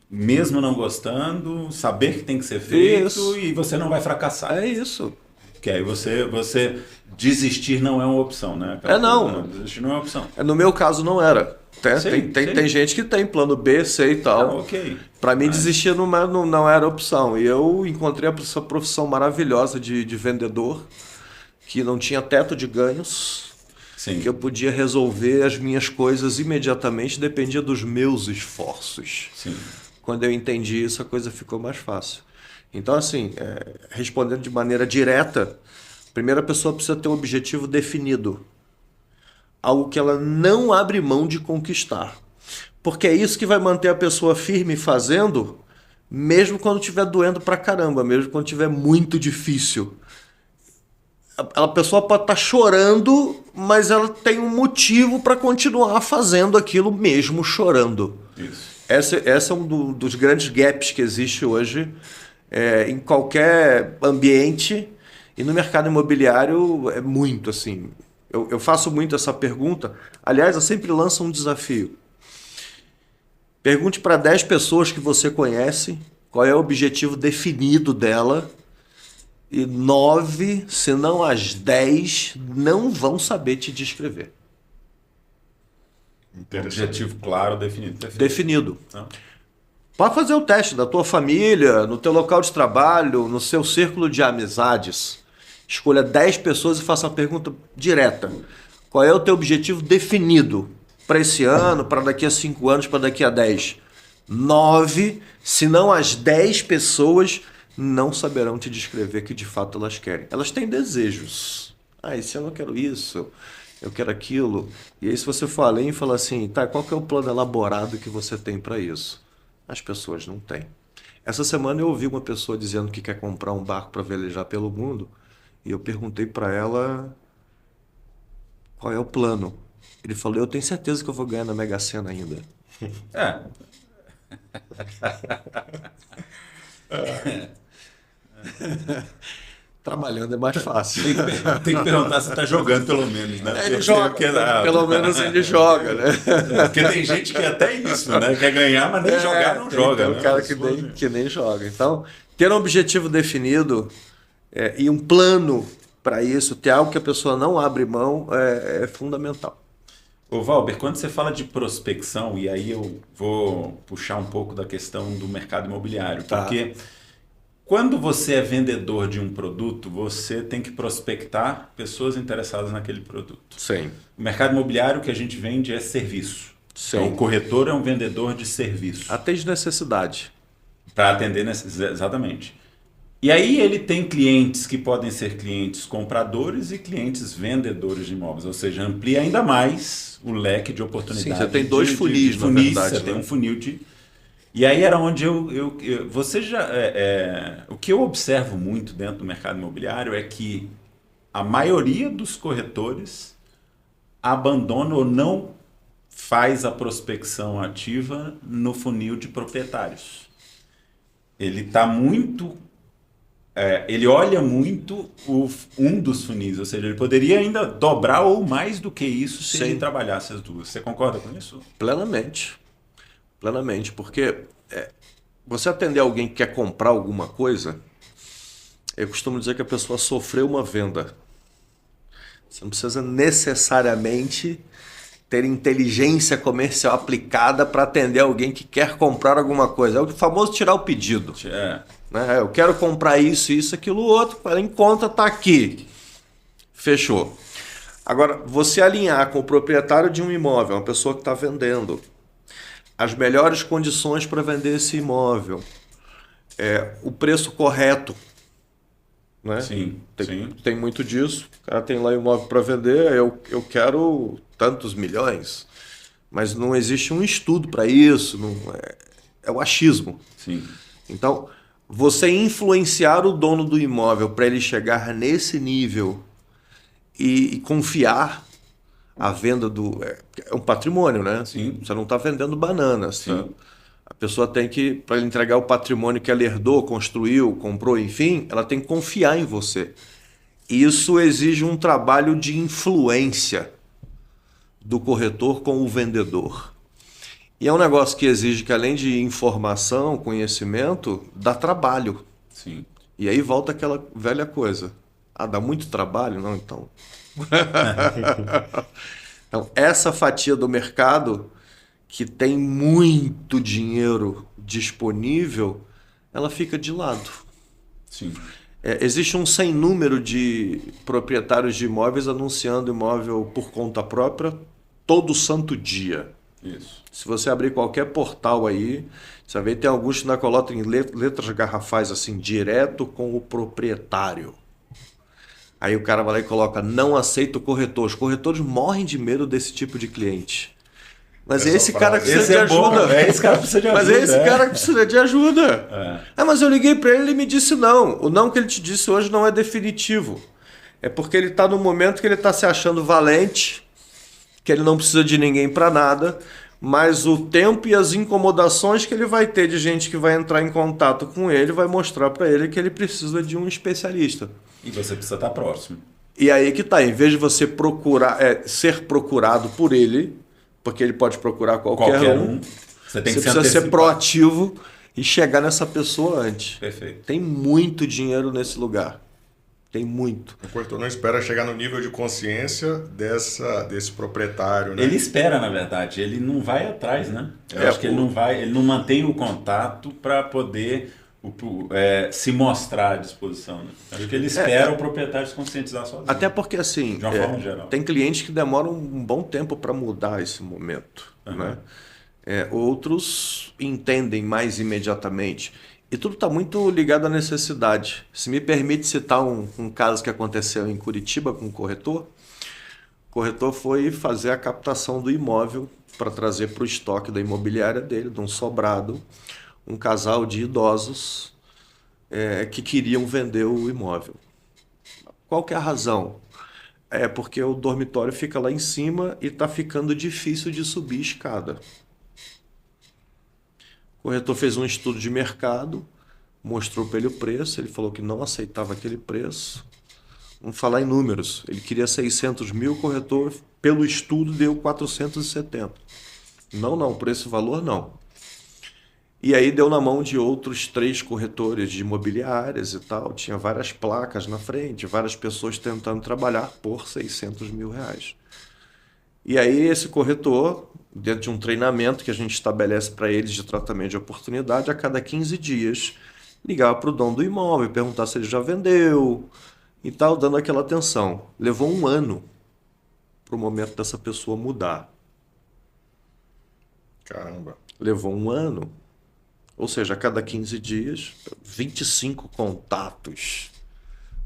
S3: mesmo não gostando, saber que tem que ser feito e você não vai fracassar.
S2: É isso.
S3: Que aí você desistir não é uma opção, né?
S2: Não.
S3: Desistir não é uma opção.
S2: No meu caso não era. Tem gente que tem plano B, C e tal.
S3: Ok.
S2: Para mim, desistir não era opção. E eu encontrei essa profissão maravilhosa de vendedor, que não tinha teto de ganhos, que eu podia resolver as minhas coisas imediatamente, dependia dos meus esforços.
S3: Sim.
S2: Quando eu entendi isso, a coisa ficou mais fácil. Então, assim, respondendo de maneira direta, a primeira pessoa precisa ter um objetivo definido. Algo que ela não abre mão de conquistar. Porque é isso que vai manter a pessoa firme fazendo, mesmo quando estiver doendo pra caramba, mesmo quando estiver muito difícil. A pessoa pode estar chorando, mas ela tem um motivo para continuar fazendo aquilo mesmo chorando.
S3: Isso.
S2: Esse é um dos grandes gaps que existe hoje em qualquer ambiente, e no mercado imobiliário é muito assim. Eu faço muito essa pergunta. Aliás, eu sempre lanço um desafio. Pergunte para 10 pessoas que você conhece qual é o objetivo definido dela, e 9, se não as 10, não vão saber te descrever.
S3: Objetivo claro, definido.
S2: Definido.
S3: Não.
S2: Pode fazer o teste da tua família, no teu local de trabalho, no seu círculo de amizades. Escolha 10 pessoas e faça uma pergunta direta. Qual é o teu objetivo definido para esse ano, para daqui a 5 anos, para daqui a 10? 9, se não as 10 pessoas, não saberão te descrever que de fato elas querem. Elas têm desejos. Esse ano eu quero isso, eu quero aquilo. E aí se você for além e falar assim, tá, qual que é o plano elaborado que você tem para isso? As pessoas não têm. Essa semana eu ouvi uma pessoa dizendo que quer comprar um barco para velejar pelo mundo. E eu perguntei para ela qual é o plano. Ele falou, eu tenho certeza que eu vou ganhar na Mega Sena ainda. Trabalhando é mais fácil.
S3: Tem que perguntar se está jogando pelo menos, né?
S2: Ele joga, pelo menos ele joga, né?
S3: Porque tem gente que até isso, né? Quer ganhar, mas nem jogar não joga.
S2: Tem um cara que nem joga. Então, ter um objetivo definido e um plano para isso, ter algo que a pessoa não abre mão, é fundamental.
S3: Ô Valber, quando você fala de prospecção, e aí eu vou puxar um pouco da questão do mercado imobiliário, porque quando você é vendedor de um produto, você tem que prospectar pessoas interessadas naquele produto.
S2: Sim.
S3: O mercado imobiliário que a gente vende é serviço.
S2: Sim.
S3: Então, o corretor é um vendedor de serviço.
S2: Atende necessidade.
S3: Para atender necessidade, exatamente. E aí ele tem clientes que podem ser clientes compradores e clientes vendedores de imóveis, ou seja, amplia ainda mais o leque de oportunidades.
S2: Sim, você tem dois funis, na verdade.
S3: Você tem um funil de... E aí era onde você já... o que eu observo muito dentro do mercado imobiliário é que a maioria dos corretores abandona ou não faz a prospecção ativa no funil de proprietários. Ele está muito... ele olha muito um dos funis, ou seja, ele poderia ainda dobrar ou mais do que isso se ele trabalhasse as duas. Você concorda com isso?
S2: Plenamente. Plenamente, porque você atender alguém que quer comprar alguma coisa, eu costumo dizer que a pessoa sofreu uma venda. Você não precisa necessariamente ter inteligência comercial aplicada para atender alguém que quer comprar alguma coisa. É o famoso tirar o pedido. Né? Eu quero comprar isso, isso, aquilo, outro. Para em conta, está aqui. Fechou. Agora, você alinhar com o proprietário de um imóvel, uma pessoa que está vendendo, as melhores condições para vender esse imóvel, o preço correto. Né?
S3: Sim,
S2: tem muito disso. O cara tem lá imóvel para vender, eu quero tantos milhões, mas não existe um estudo para isso, não é o achismo.
S3: Sim.
S2: Então, você influenciar o dono do imóvel para ele chegar nesse nível e confiar a venda é um patrimônio, né?
S3: Sim.
S2: Você não está vendendo bananas.
S3: Sim.
S2: Tá? A pessoa tem que, para ele entregar o patrimônio que ela herdou, construiu, comprou, enfim, ela tem que confiar em você. Isso exige um trabalho de influência do corretor com o vendedor. E é um negócio que exige que, além de informação, conhecimento, dá trabalho.
S3: Sim.
S2: E aí volta aquela velha coisa. Dá muito trabalho? Não, então. Então, essa fatia do mercado que tem muito dinheiro disponível, ela fica de lado.
S3: Sim.
S2: Existe um sem número de proprietários de imóveis anunciando imóvel por conta própria todo santo dia.
S3: Isso.
S2: Se você abrir qualquer portal aí, você vai ver que tem alguns que ainda colocam em letras garrafais assim, direto com o proprietário. Aí o cara vai lá e coloca, não aceito corretor. Os corretores morrem de medo desse tipo de cliente. Mas é esse cara que precisa de ajuda.
S3: Esse cara precisa de ajuda.
S2: Mas é esse cara que precisa de ajuda. Mas eu liguei para ele e ele me disse não. O não que ele te disse hoje não é definitivo. É porque ele está no momento que ele está se achando valente, que ele não precisa de ninguém para nada, mas o tempo e as incomodações que ele vai ter de gente que vai entrar em contato com ele vai mostrar para ele que ele precisa de um especialista.
S3: E você precisa estar próximo.
S2: E aí que tá, em vez de você procurar, ser procurado por ele, porque ele pode procurar qualquer um,
S3: você tem que
S2: precisa ser proativo e chegar nessa pessoa antes.
S3: Perfeito.
S2: Tem muito dinheiro nesse lugar. Tem muito.
S1: O corretor não espera chegar no nível de consciência desse proprietário, né?
S3: Ele espera, na verdade. Ele não vai atrás, né? Eu acho que ele não mantém o contato para poder se mostrar à disposição. Né? Acho que ele espera o proprietário se conscientizar sozinho.
S2: Até porque, assim,
S3: de uma forma geral.
S2: Tem clientes que demoram um bom tempo para mudar esse momento.
S3: Uhum.
S2: Né? Outros entendem mais imediatamente. E tudo está muito ligado à necessidade. Se me permite citar um caso que aconteceu em Curitiba com um corretor. O corretor foi fazer a captação do imóvel para trazer para o estoque da imobiliária dele, de um sobrado, um casal de idosos que queriam vender o imóvel. Qual que é a razão? Porque o dormitório fica lá em cima e está ficando difícil de subir a escada. O corretor fez um estudo de mercado, mostrou para ele o preço, ele falou que não aceitava aquele preço. Vamos falar em números. Ele queria 600 mil, o corretor, pelo estudo, deu 470. Não, por esse valor não. E aí deu na mão de outros 3 corretores de imobiliárias e tal. Tinha várias placas na frente, várias pessoas tentando trabalhar por 600 mil reais. E aí esse corretor, dentro de um treinamento que a gente estabelece para eles de tratamento de oportunidade, a cada 15 dias, ligava para o dono do imóvel, perguntar se ele já vendeu e tal, dando aquela atenção. Levou 1 ano para o momento dessa pessoa mudar.
S1: Caramba.
S2: Levou 1 ano. Ou seja, a cada 15 dias, 25 contatos.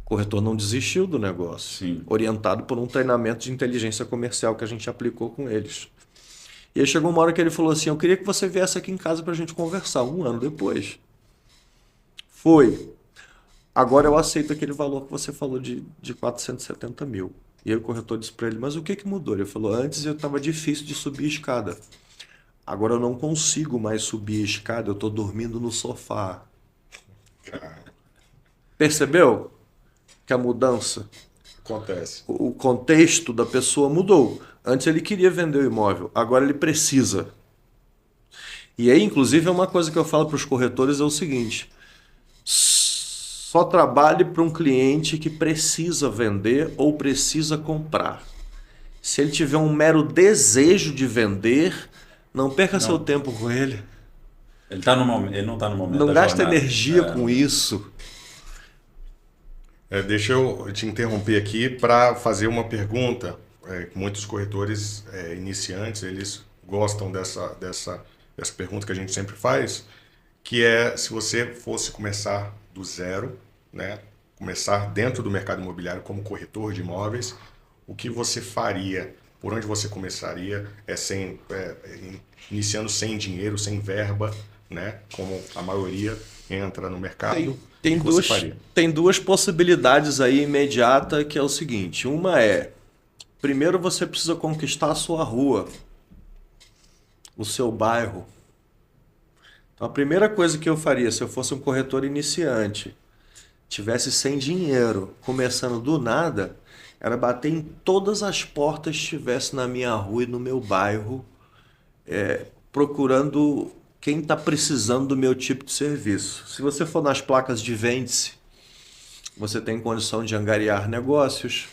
S2: O corretor não desistiu do negócio.
S3: Sim.
S2: Orientado por um treinamento de inteligência comercial que a gente aplicou com eles. E aí chegou uma hora que ele falou assim, eu queria que você viesse aqui em casa para a gente conversar. 1 ano depois. Foi. Agora eu aceito aquele valor que você falou de 470 mil. E aí o corretor disse para ele, mas o que mudou? Ele falou, antes eu estava difícil de subir a escada. Agora eu não consigo mais subir a escada, eu estou dormindo no sofá. Percebeu que a mudança?
S1: Acontece.
S2: O contexto da pessoa mudou. Antes ele queria vender o imóvel, agora ele precisa. E aí, inclusive, é uma coisa que eu falo para os corretores, é o seguinte, só trabalhe para um cliente que precisa vender ou precisa comprar. Se ele tiver um mero desejo de vender, não perca seu tempo com ele.
S3: Ele não está no momento
S2: Não
S3: da
S2: gasta
S3: jornada.
S2: energia com isso.
S1: Deixa eu te interromper aqui para fazer uma pergunta. Muitos corretores iniciantes, eles gostam dessa pergunta que a gente sempre faz, que é se você fosse começar do zero, né? Começar dentro do mercado imobiliário como corretor de imóveis, o que você faria? Por onde você começaria? Iniciando sem dinheiro, sem verba, né? Como a maioria entra no mercado.
S2: Tem duas possibilidades aí imediatas, que é o seguinte. Uma é, primeiro você precisa conquistar a sua rua, o seu bairro. Então a primeira coisa que eu faria se eu fosse um corretor iniciante, tivesse sem dinheiro, começando do nada, era bater em todas as portas que estivesse na minha rua e no meu bairro, procurando quem está precisando do meu tipo de serviço. Se você for nas placas de vende-se, você tem condição de angariar negócios.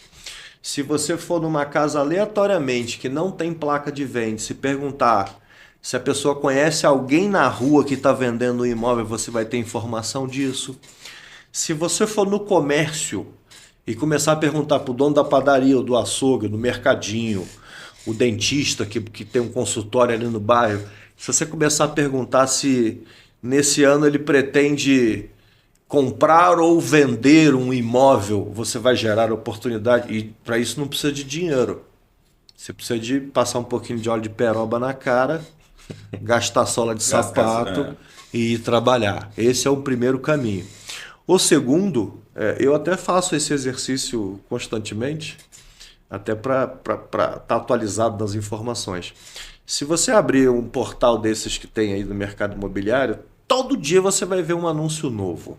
S2: Se você for numa casa aleatoriamente que não tem placa de vende-se e perguntar se a pessoa conhece alguém na rua que está vendendo um imóvel, você vai ter informação disso. Se você for no comércio e começar a perguntar para o dono da padaria, ou do açougue, do mercadinho, o dentista que tem um consultório ali no bairro, se você começar a perguntar se nesse ano ele pretende comprar ou vender um imóvel, você vai gerar oportunidade. E para isso não precisa de dinheiro. Você precisa de passar um pouquinho de óleo de peroba na cara, gastar sola de sapato e ir trabalhar. Esse é o primeiro caminho. O segundo, eu até faço esse exercício constantemente, até para estar atualizado das informações. Se você abrir um portal desses que tem aí no mercado imobiliário, todo dia você vai ver um anúncio novo.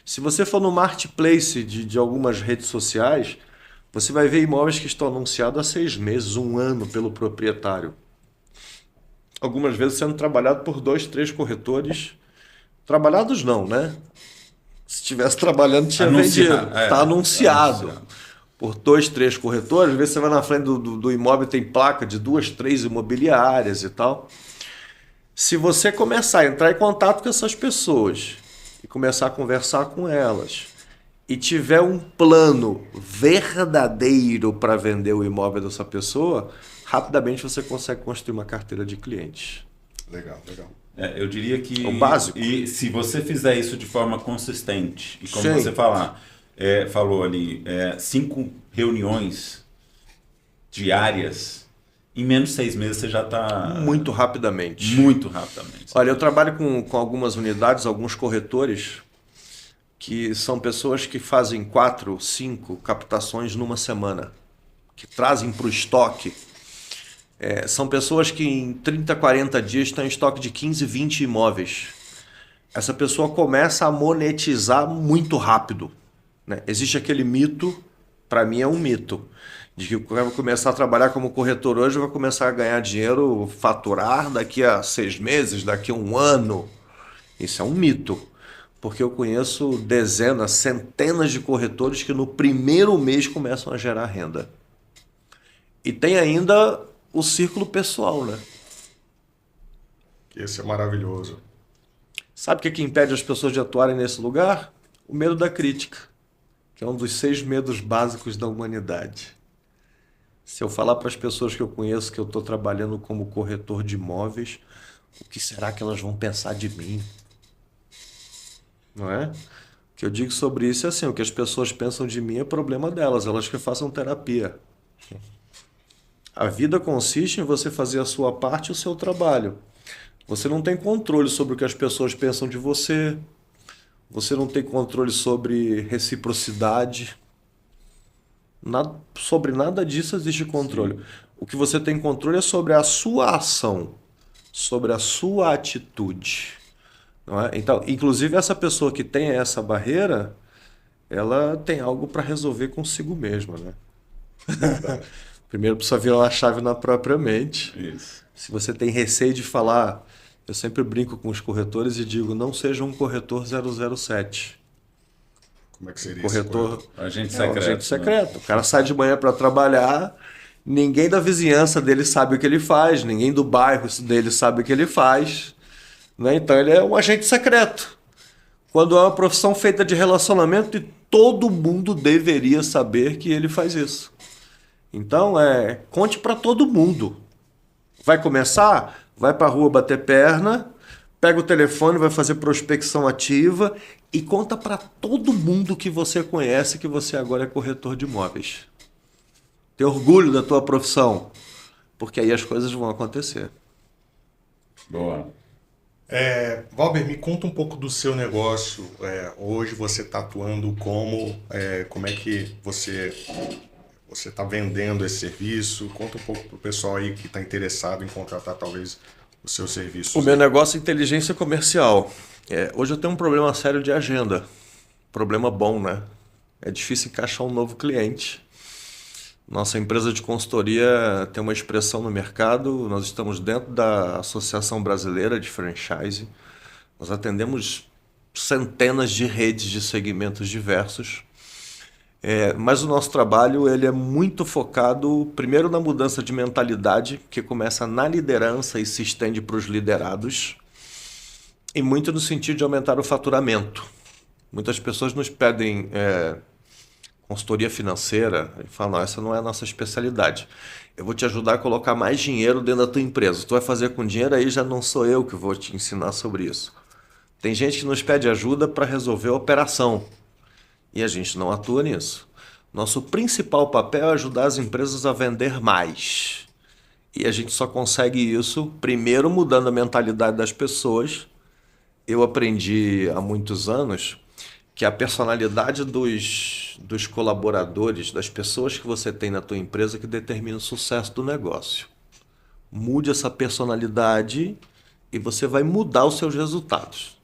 S2: Se você for no marketplace de algumas redes sociais, você vai ver imóveis que estão anunciados há 6 meses, 1 ano pelo proprietário. Algumas vezes sendo trabalhado por 2, 3 corretores. Trabalhados não, né? Se estivesse trabalhando, tinha vendido. Está anunciado. Por 2, 3 corretores. Às vezes você vai na frente do imóvel, tem placa de 2, 3 imobiliárias e tal. Se você começar a entrar em contato com essas pessoas e começar a conversar com elas e tiver um plano verdadeiro para vender o imóvel dessa pessoa, rapidamente você consegue construir uma carteira de clientes.
S1: Legal.
S3: Eu diria que...
S2: É o básico.
S3: E se você fizer isso de forma consistente, e como você falou ali, 5 reuniões diárias, em menos de 6 meses você já está...
S2: Muito rapidamente.
S3: Olha,
S2: eu trabalho com algumas unidades, alguns corretores, que são pessoas que fazem 4, 5 captações numa semana, que trazem para o estoque. São pessoas que em 30, 40 dias estão em estoque de 15, 20 imóveis. Essa pessoa começa a monetizar muito rápido, né? Existe aquele mito, para mim é um mito, de que o cara vai começar a trabalhar como corretor hoje, vai começar a ganhar dinheiro, faturar daqui a 6 meses, daqui a 1 ano. Isso é um mito, porque eu conheço dezenas, centenas de corretores que no primeiro mês começam a gerar renda. E tem ainda o círculo pessoal, né?
S1: Esse é maravilhoso.
S2: Sabe o que impede as pessoas de atuarem nesse lugar? O medo da crítica, que é um dos 6 medos básicos da humanidade. Se eu falar para as pessoas que eu conheço que eu estou trabalhando como corretor de imóveis, o que será que elas vão pensar de mim? Não é? O que eu digo sobre isso é assim, o que as pessoas pensam de mim é problema delas, elas que façam terapia. A vida consiste em você fazer a sua parte e o seu trabalho. Você não tem controle sobre o que as pessoas pensam de você. Você não tem controle sobre reciprocidade. Sobre nada disso existe controle. Sim. O que você tem controle é sobre a sua ação, sobre a sua atitude. Não é? Então, inclusive, essa pessoa que tem essa barreira, ela tem algo para resolver consigo mesma. Né? Primeiro precisa virar a chave na própria mente.
S3: Isso.
S2: Se você tem receio de falar, eu sempre brinco com os corretores e digo, não seja um corretor 007.
S1: Como é que seria
S2: corretor?
S3: Agente secreto.
S2: Agente secreto. O cara sai de manhã para trabalhar, ninguém da vizinhança dele sabe o que ele faz, ninguém do bairro dele sabe o que ele faz. Né? Então ele é um agente secreto. Quando é uma profissão feita de relacionamento, e todo mundo deveria saber que ele faz isso. Então, conte para todo mundo. Vai começar? Vai para a rua bater perna, pega o telefone, vai fazer prospecção ativa e conta para todo mundo que você conhece que você agora é corretor de imóveis. Tenha orgulho da tua profissão, porque aí as coisas vão acontecer.
S3: Boa.
S1: Valber, me conta um pouco do seu negócio. Hoje você está atuando como é que você está vendendo esse serviço? Conta um pouco para o pessoal aí que está interessado em contratar talvez o seu serviço.
S2: O meu negócio é inteligência comercial. Hoje eu tenho um problema sério de agenda. Problema bom, né? É difícil encaixar um novo cliente. Nossa empresa de consultoria tem uma expressão no mercado. Nós estamos dentro da Associação Brasileira de Franchise. Nós atendemos centenas de redes de segmentos diversos. Mas o nosso trabalho ele é muito focado, primeiro, na mudança de mentalidade, que começa na liderança e se estende para os liderados, e muito no sentido de aumentar o faturamento. Muitas pessoas nos pedem consultoria financeira e falam, não, essa não é a nossa especialidade. Eu vou te ajudar a colocar mais dinheiro dentro da tua empresa. Tu vai fazer com dinheiro, aí já não sou eu que vou te ensinar sobre isso. Tem gente que nos pede ajuda para resolver a operação. E a gente não atua nisso. Nosso principal papel é ajudar as empresas a vender mais. E a gente só consegue isso, primeiro, mudando a mentalidade das pessoas. Eu aprendi há muitos anos que a personalidade dos colaboradores, das pessoas que você tem na tua empresa, que determina o sucesso do negócio. Mude essa personalidade e você vai mudar os seus resultados.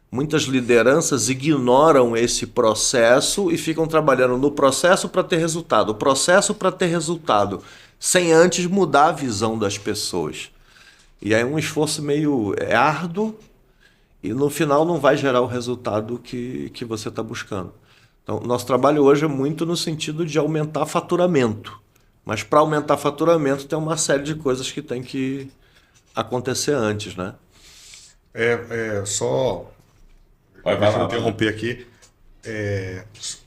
S2: Muitas lideranças ignoram esse processo e ficam trabalhando no processo para ter resultado, o processo para ter resultado, sem antes mudar a visão das pessoas. E aí é um esforço meio árduo e no final não vai gerar o resultado que você está buscando. Então, nosso trabalho hoje é muito no sentido de aumentar faturamento. Mas para aumentar faturamento tem uma série de coisas que tem que acontecer antes, né?
S1: Só... Deixa eu interromper aqui.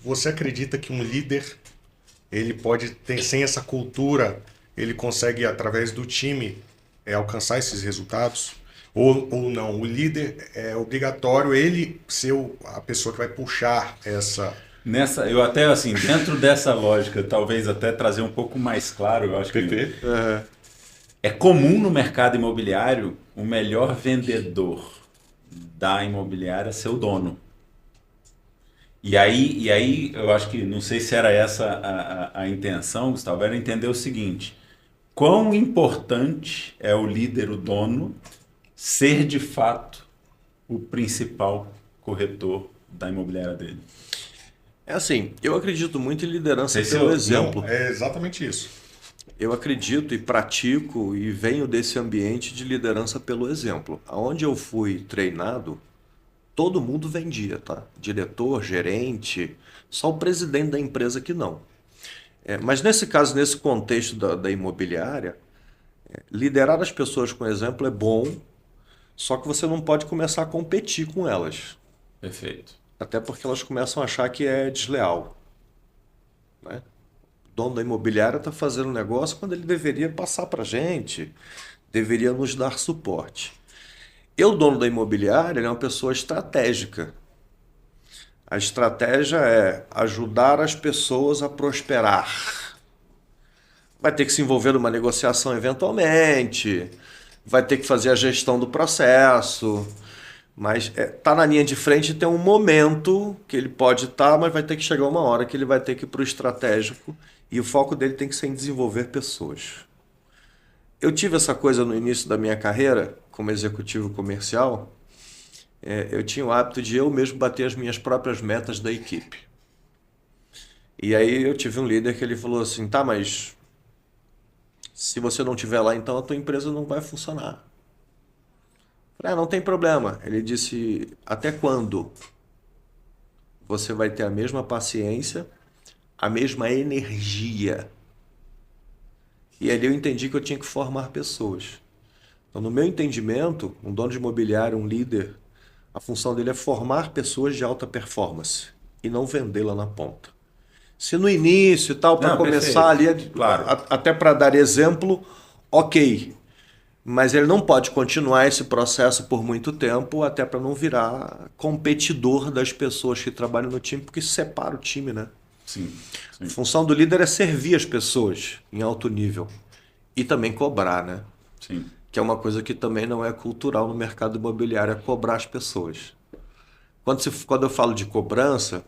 S1: Você acredita que um líder, ele pode ter, sem essa cultura, ele consegue, através do time, alcançar esses resultados? Ou não? O líder é obrigatório ele ser a pessoa que vai puxar essa...
S3: Eu até, assim, dentro dessa lógica, talvez até trazer um pouco mais claro, eu acho que... É comum no mercado imobiliário o melhor vendedor da imobiliária ser o dono. E aí eu acho que, não sei se era essa a intenção, Gustavo, era entender o seguinte: quão importante é o líder, o dono, ser de fato o principal corretor da imobiliária dele?
S2: Assim, eu acredito muito em liderança pelo exemplo.
S1: Não, é exatamente isso.
S2: Eu acredito e pratico e venho desse ambiente de liderança pelo exemplo. Aonde eu fui treinado, todo mundo vendia, tá? Diretor, gerente, só o presidente da empresa que não. Mas nesse caso, nesse contexto da imobiliária, liderar as pessoas com exemplo é bom, só que você não pode começar a competir com elas.
S3: Perfeito.
S2: Até porque elas começam a achar que é desleal, né? O dono da imobiliária está fazendo um negócio quando ele deveria passar para a gente, deveria nos dar suporte. O dono da imobiliária, ele é uma pessoa estratégica. A estratégia é ajudar as pessoas a prosperar. Vai ter que se envolver numa negociação eventualmente, vai ter que fazer a gestão do processo, Mas tá na linha de frente, tem um momento que ele pode estar, mas vai ter que chegar uma hora que ele vai ter que ir para o estratégico e o foco dele tem que ser em desenvolver pessoas. Eu tive essa coisa no início da minha carreira como executivo comercial. Eu tinha o hábito de eu mesmo bater as minhas próprias metas da equipe. E aí eu tive um líder que ele falou assim, tá, mas se você não estiver lá, então a tua empresa não vai funcionar. Eu falei, não tem problema. Ele disse, até quando você vai ter a mesma paciência, a mesma energia? E ali eu entendi que eu tinha que formar pessoas. Então, no meu entendimento, um dono de imobiliário, um líder, a função dele é formar pessoas de alta performance e não vendê-la na ponta. Se no início e tal, para começar perfeito. Ali, claro. Até para dar exemplo, ok. Mas ele não pode continuar esse processo por muito tempo, até para não virar competidor das pessoas que trabalham no time, porque isso separa o time, né?
S3: Sim.
S2: A função do líder é servir as pessoas em alto nível e também cobrar, né?
S3: Sim.
S2: Que é uma coisa que também não é cultural no mercado imobiliário, é cobrar as pessoas. Quando eu falo de cobrança,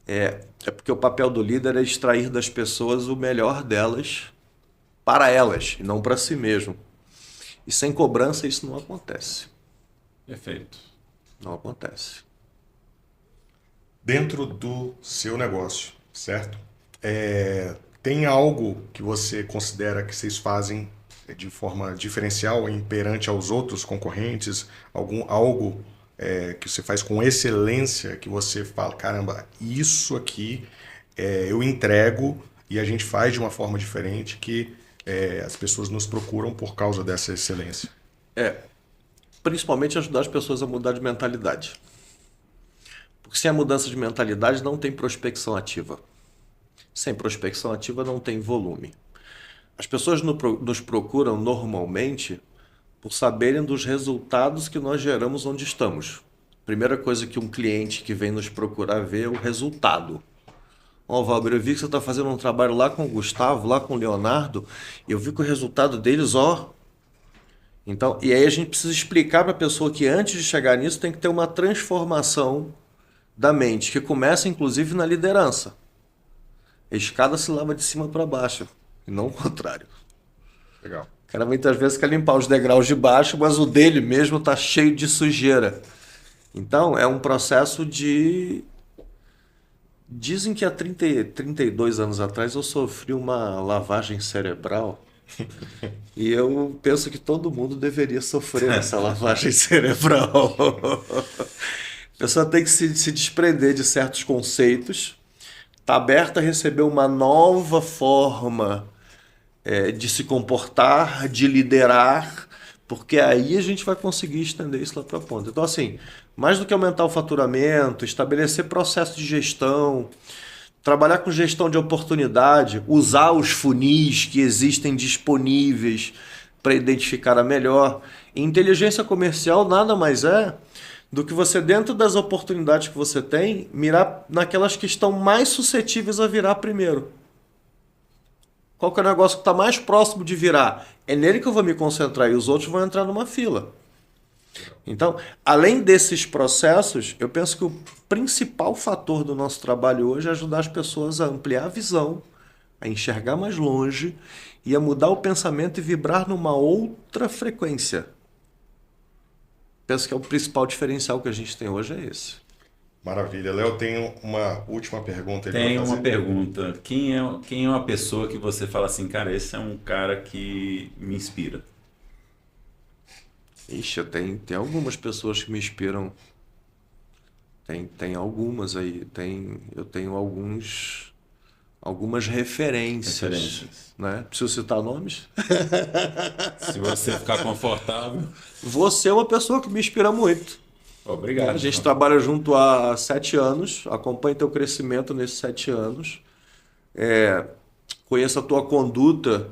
S2: é porque o papel do líder é extrair das pessoas o melhor delas para elas e não para si mesmo. E sem cobrança isso não acontece.
S3: Perfeito.
S2: Não acontece.
S1: Dentro do seu negócio, certo? Tem algo que você considera que vocês fazem de forma diferencial perante aos outros concorrentes? Algo que você faz com excelência, que você fala, caramba, isso aqui eu entrego e a gente faz de uma forma diferente que as pessoas nos procuram por causa dessa excelência?
S2: Principalmente ajudar as pessoas a mudar de mentalidade. Porque sem a mudança de mentalidade não tem prospecção ativa. Sem prospecção ativa não tem volume. As pessoas nos procuram normalmente por saberem dos resultados que nós geramos onde estamos. Primeira coisa que um cliente que vem nos procurar vê é o resultado. Valber, eu vi que você está fazendo um trabalho lá com o Gustavo, lá com o Leonardo, e eu vi que o resultado deles, Então, e aí a gente precisa explicar para a pessoa que antes de chegar nisso tem que ter uma transformação da mente, que começa inclusive na liderança. A escada se lava de cima para baixo, e não o contrário.
S1: Legal.
S2: O cara muitas vezes quer limpar os degraus de baixo, mas o dele mesmo está cheio de sujeira. Então, é um processo de... Dizem que há 32 anos atrás eu sofri uma lavagem cerebral e eu penso que todo mundo deveria sofrer essa lavagem cerebral. A pessoa tem que se desprender de certos conceitos, está aberta a receber uma nova forma de se comportar, de liderar, porque aí a gente vai conseguir estender isso lá para a ponta. Então, assim, mais do que aumentar o faturamento, estabelecer processo de gestão, trabalhar com gestão de oportunidade, usar os funis que existem disponíveis para identificar a melhor. E inteligência comercial nada mais é do que você, dentro das oportunidades que você tem, mirar naquelas que estão mais suscetíveis a virar primeiro. Qual que é o negócio que está mais próximo de virar? É nele que eu vou me concentrar e os outros vão entrar numa fila. Então, além desses processos, eu penso que o principal fator do nosso trabalho hoje é ajudar as pessoas a ampliar a visão, a enxergar mais longe e a mudar o pensamento e vibrar numa outra frequência. Penso que é o principal diferencial que a gente tem hoje é esse.
S1: Maravilha. Léo, tem uma última pergunta.
S3: Tem uma pergunta. Quem é uma pessoa que você fala assim, cara, esse é um cara que me inspira?
S2: Ixi, tem algumas pessoas que me inspiram. Tem algumas aí. Eu tenho algumas referências. Né? Preciso citar nomes?
S3: Se você ficar confortável.
S2: Você é uma pessoa que me inspira muito.
S3: Obrigado.
S2: A gente trabalha junto há 7 anos, acompanha teu crescimento nesses 7 anos. Conheço a tua conduta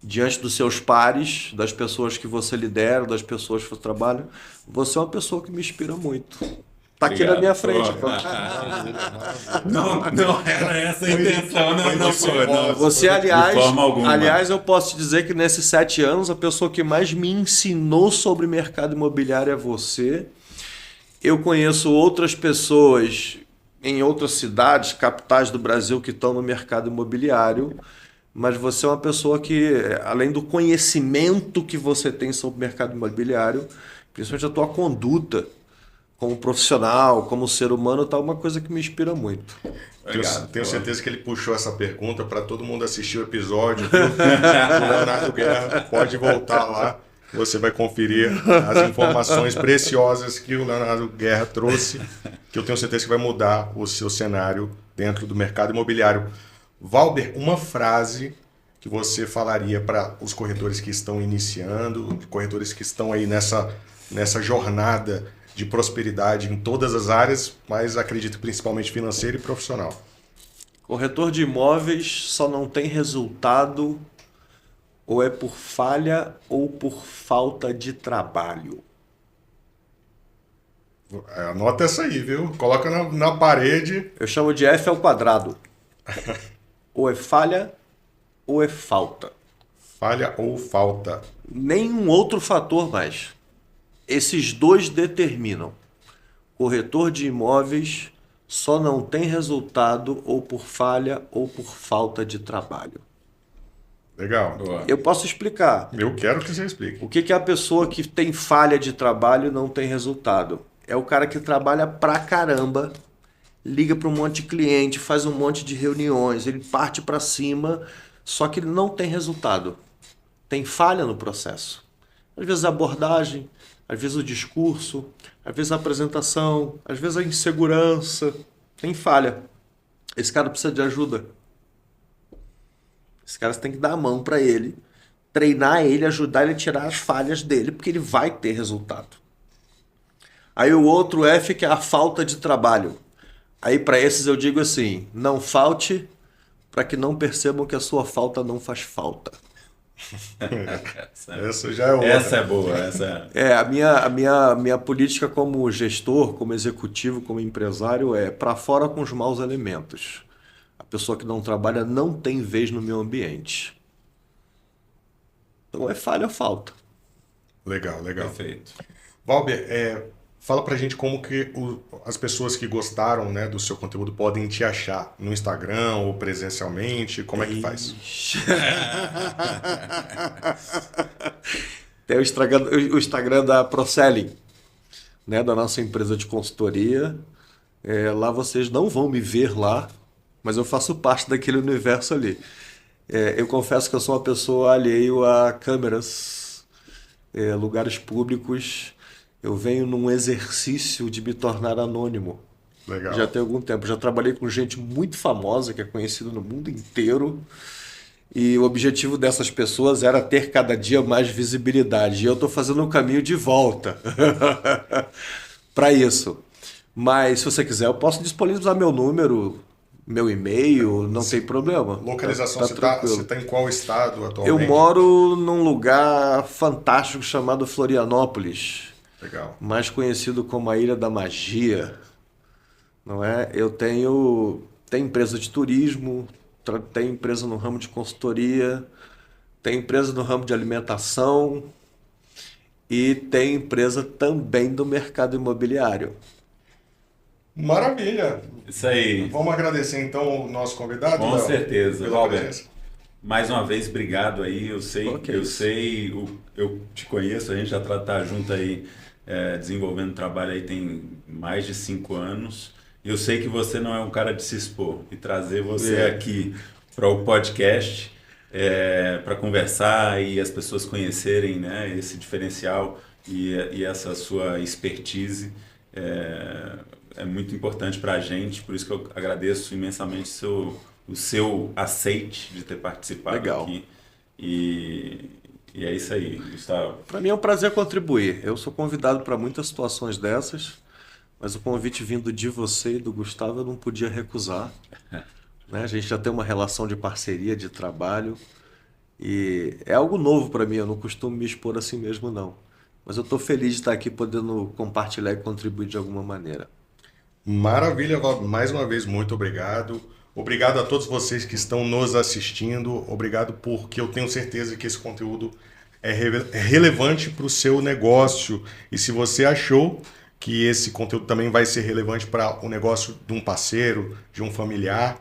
S2: diante dos seus pares, das pessoas que você lidera, das pessoas que você trabalha. Você é uma pessoa que me inspira muito. Tá aqui na minha frente.
S3: Não era essa a intenção, não.
S2: Você, aliás, eu posso te dizer que nesses 7 anos, a pessoa que mais me ensinou sobre mercado imobiliário é você. Eu conheço outras pessoas em outras cidades, capitais do Brasil, que estão no mercado imobiliário, mas você é uma pessoa que, além do conhecimento que você tem sobre o mercado imobiliário, principalmente a tua conduta como profissional, como ser humano, tá uma coisa que me inspira muito.
S1: Tenho certeza que ele puxou essa pergunta para todo mundo assistir o episódio. Viu? O Leonardo Guerra pode voltar lá. Você vai conferir as informações preciosas que o Leonardo Guerra trouxe, que eu tenho certeza que vai mudar o seu cenário dentro do mercado imobiliário. Valber, uma frase que você falaria para os corretores que estão iniciando, corretores que estão aí nessa jornada de prosperidade em todas as áreas, mas acredito principalmente financeira e profissional.
S2: Corretor de imóveis só não tem resultado ou é por falha ou por falta de trabalho.
S1: Anota essa aí, viu? Coloca na parede.
S2: Eu chamo de F ao quadrado. Ou é falha ou é falta.
S1: Falha ou falta.
S2: Nenhum outro fator mais. Esses dois determinam. Corretor de imóveis só não tem resultado ou por falha ou por falta de trabalho.
S1: Legal.
S3: Boa.
S2: Eu posso explicar.
S1: Eu quero que você explique.
S2: O que é a pessoa que tem falha de trabalho e não tem resultado? É o cara que trabalha pra caramba, liga para um monte de cliente, faz um monte de reuniões, ele parte para cima, só que ele não tem resultado. Tem falha no processo. Às vezes a abordagem, às vezes o discurso, às vezes a apresentação, às vezes a insegurança. Tem falha. Esse cara precisa de ajuda. Esse cara você tem que dar a mão para ele, treinar ele, ajudar ele a tirar as falhas dele, porque ele vai ter resultado. Aí o outro F, que é a falta de trabalho. Aí para esses eu digo assim, não falte para que não percebam que a sua falta não faz falta.
S1: Essa já é outra.
S3: Essa é boa. Essa
S2: A minha política como gestor, como executivo, como empresário é para fora com os maus elementos. A pessoa que não trabalha não tem vez no meu ambiente. Então é falha ou falta.
S1: Legal.
S3: Perfeito.
S1: Valber, fala pra gente como que as pessoas que gostaram, né, do seu conteúdo podem te achar no Instagram ou presencialmente, como é que faz?
S2: Tem o Instagram da Proselling, né, da nossa empresa de consultoria. Lá vocês não vão me ver lá, mas eu faço parte daquele universo ali. Eu confesso que eu sou uma pessoa alheio a câmeras, lugares públicos. Eu venho num exercício de me tornar anônimo.
S1: Legal.
S2: Já tem algum tempo. Já trabalhei com gente muito famosa, que é conhecida no mundo inteiro. E o objetivo dessas pessoas era ter cada dia mais visibilidade. E eu estou fazendo um caminho de volta para isso. Mas se você quiser, eu posso disponibilizar meu número, meu e-mail, não tem problema.
S1: Localização,
S2: Tá
S1: você está em qual estado
S2: Eu
S1: atualmente?
S2: moro num lugar fantástico chamado Florianópolis,
S1: Legal.
S2: mais conhecido como a Ilha da Magia, não é? Eu tenho empresa de turismo, tenho empresa no ramo de consultoria, tenho empresa no ramo de alimentação e tenho empresa também do mercado imobiliário.
S1: Maravilha.
S3: Isso aí.
S1: Vamos agradecer então o nosso convidado,
S3: Com
S1: Léo,
S3: certeza.
S1: pela
S3: Valber,
S1: presença.
S3: mais uma vez, obrigado aí. Eu te conheço, a gente já tá junto aí, desenvolvendo trabalho aí tem mais de 5 anos. Eu sei que você não é um cara de se expor e trazer você aqui para o podcast para conversar e as pessoas conhecerem, né, esse diferencial e essa sua expertise é muito importante para a gente. Por isso que eu agradeço imensamente o seu aceite de ter participado.
S2: Legal.
S3: Aqui. E é isso aí, Gustavo.
S2: Para mim é um prazer contribuir. Eu sou convidado para muitas situações dessas, mas o convite vindo de você e do Gustavo eu não podia recusar. Né? A gente já tem uma relação de parceria, de trabalho, e é algo novo para mim. Eu não costumo me expor assim mesmo, não. Mas eu estou feliz de estar aqui podendo compartilhar e contribuir de alguma maneira.
S1: Maravilha, Valber. Mais uma vez, muito obrigado. Obrigado a todos vocês que estão nos assistindo. Obrigado porque eu tenho certeza que esse conteúdo é relevante para o seu negócio. E se você achou que esse conteúdo também vai ser relevante para o negócio de um parceiro, de um familiar,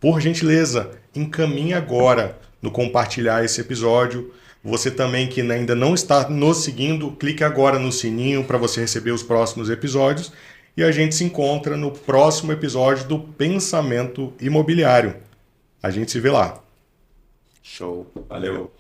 S1: por gentileza, encaminhe agora no compartilhar esse episódio. Você também que ainda não está nos seguindo, clique agora no sininho para você receber os próximos episódios. E a gente se encontra no próximo episódio do Pensamento Imobiliário. A gente se vê lá.
S2: Show.
S3: Valeu.